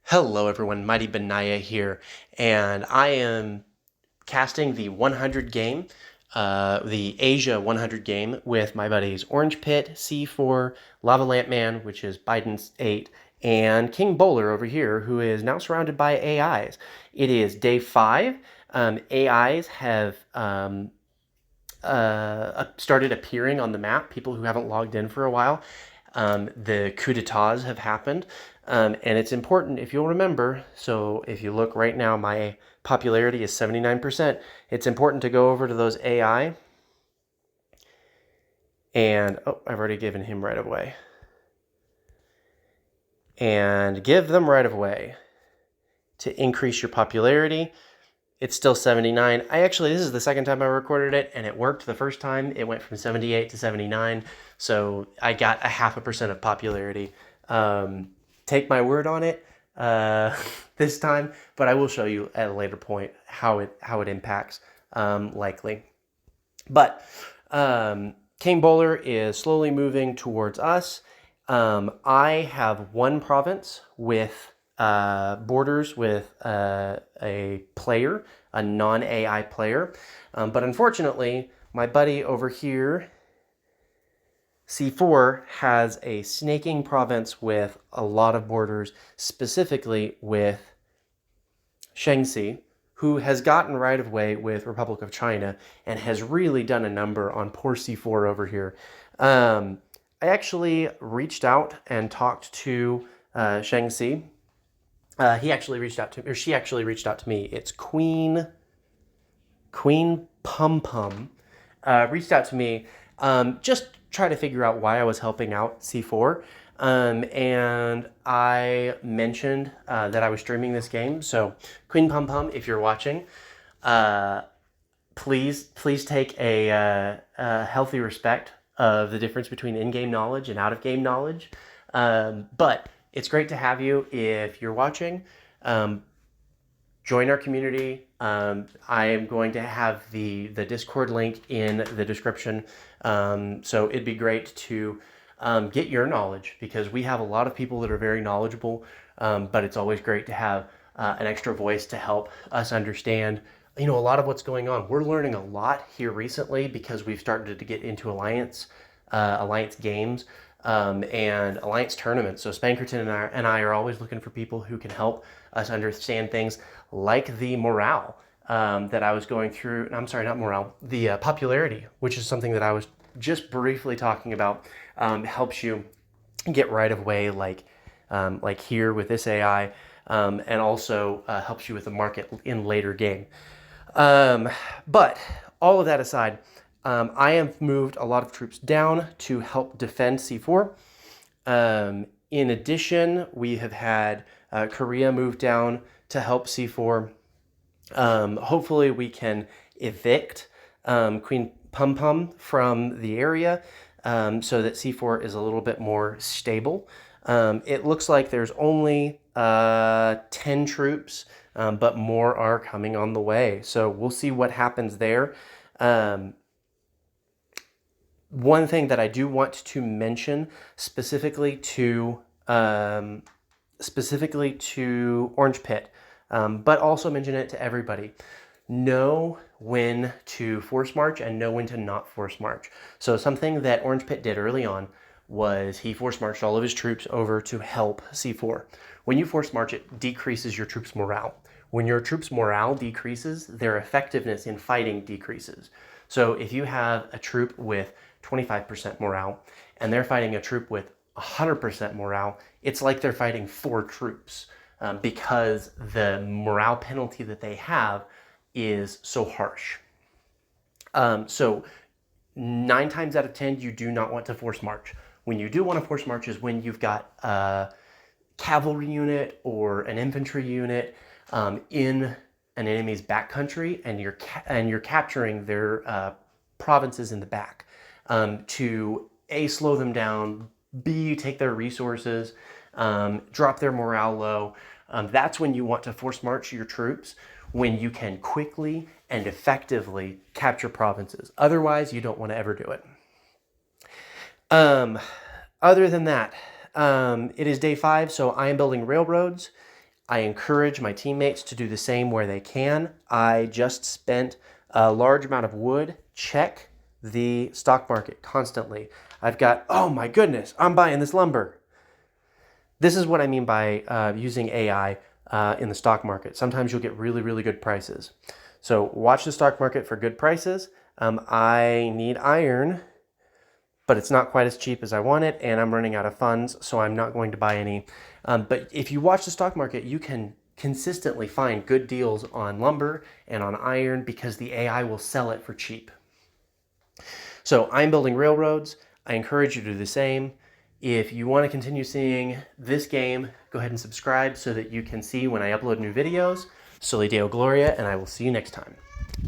Hello everyone, Mighty Benaya here, and I am casting the 100 game, the Asia 100 game with my buddies Orange Pit, C4, Lava Lamp Man, which is Biden's 8, and King Bowler over here, who is now surrounded by AIs. It is day 5. AIs have started appearing on the map, people who haven't logged in for a while. The coup d'etats have happened, and it's important if you'll remember. So if you look right now, my popularity is 79%. It's important to go over to those AI, and I've already given him right of way, and give them right of way to increase your popularity. It's still 79. This is the second time I recorded it, and it worked the first time. It went from 78 to 79, so I got a 0.5% of popularity. Take my word on it this time, but I will show you at a later point how it impacts likely. But King Bowler is slowly moving towards us. I have one province with borders with a player, a non-AI player. But unfortunately, my buddy over here, C4, has a snaking province with a lot of borders, specifically with Shaanxi, who has gotten right of way with Republic of China and has really done a number on poor C4 over here. I actually reached out and talked to Shaanxi. He actually reached out to me, or she actually reached out to me. It's Queen Pum Pum reached out to me, just try to figure out why I was helping out C4. And I mentioned that I was streaming this game. So Queen Pum Pum, if you're watching, please take a healthy respect of the difference between in-game knowledge and out-of-game knowledge. But it's great to have you if you're watching. Join our community. I am going to have the Discord link in the description. So it'd be great to get your knowledge, because we have a lot of people that are very knowledgeable, but it's always great to have an extra voice to help us understand a lot of what's going on. We're learning a lot here recently because we've started to get into alliance games and alliance tournaments. So Spankerton and I are always looking for people who can help us understand things like the morale that I was going through. I'm sorry, not morale, the popularity, which is something that I was just briefly talking about. Helps you get right of way, like here with this AI, and also helps you with the market in later game. But all of that aside, I have moved a lot of troops down to help defend C4. In addition, we have had Korea move down to help C4. Hopefully we can evict Queen Pum Pum from the area, so that C4 is a little bit more stable. It looks like there's only 10 troops, but more are coming on the way. So we'll see what happens there. One thing that I do want to mention specifically to Orange Pit, but also mention it to everybody. Know when to force march and know when to not force march. So something that Orange Pit did early on was he force marched all of his troops over to help C4. When you force march, it decreases your troops' morale. When your troops' morale decreases, their effectiveness in fighting decreases. So if you have a troop with 25% morale and they're fighting a troop with 100% morale, it's like they're fighting 4 troops, because the morale penalty that they have is so harsh. So 9 times out of 10, you do not want to force march. When you do want to force march is when you've got a cavalry unit or an infantry unit in an enemy's backcountry, and you're capturing their provinces in the back, to A, slow them down, B, take their resources, drop their morale low. That's when you want to force march your troops, when you can quickly and effectively capture provinces. Otherwise, you don't want to ever do it. Other than that, it is day 5, so I am building railroads. I encourage my teammates to do the same where they can. I just spent a large amount of wood. Check the stock market constantly. I've got, oh my goodness, I'm buying this lumber. This is what I mean by using AI in the stock market. Sometimes you'll get really, really good prices. So watch the stock market for good prices. I need iron, but it's not quite as cheap as I want it, and I'm running out of funds, so I'm not going to buy any. But if you watch the stock market, you can consistently find good deals on lumber and on iron because the AI will sell it for cheap. So I'm building railroads. I encourage you to do the same. If you want to continue seeing this game, go ahead and subscribe so that you can see when I upload new videos. Soli Deo Gloria, and I will see you next time.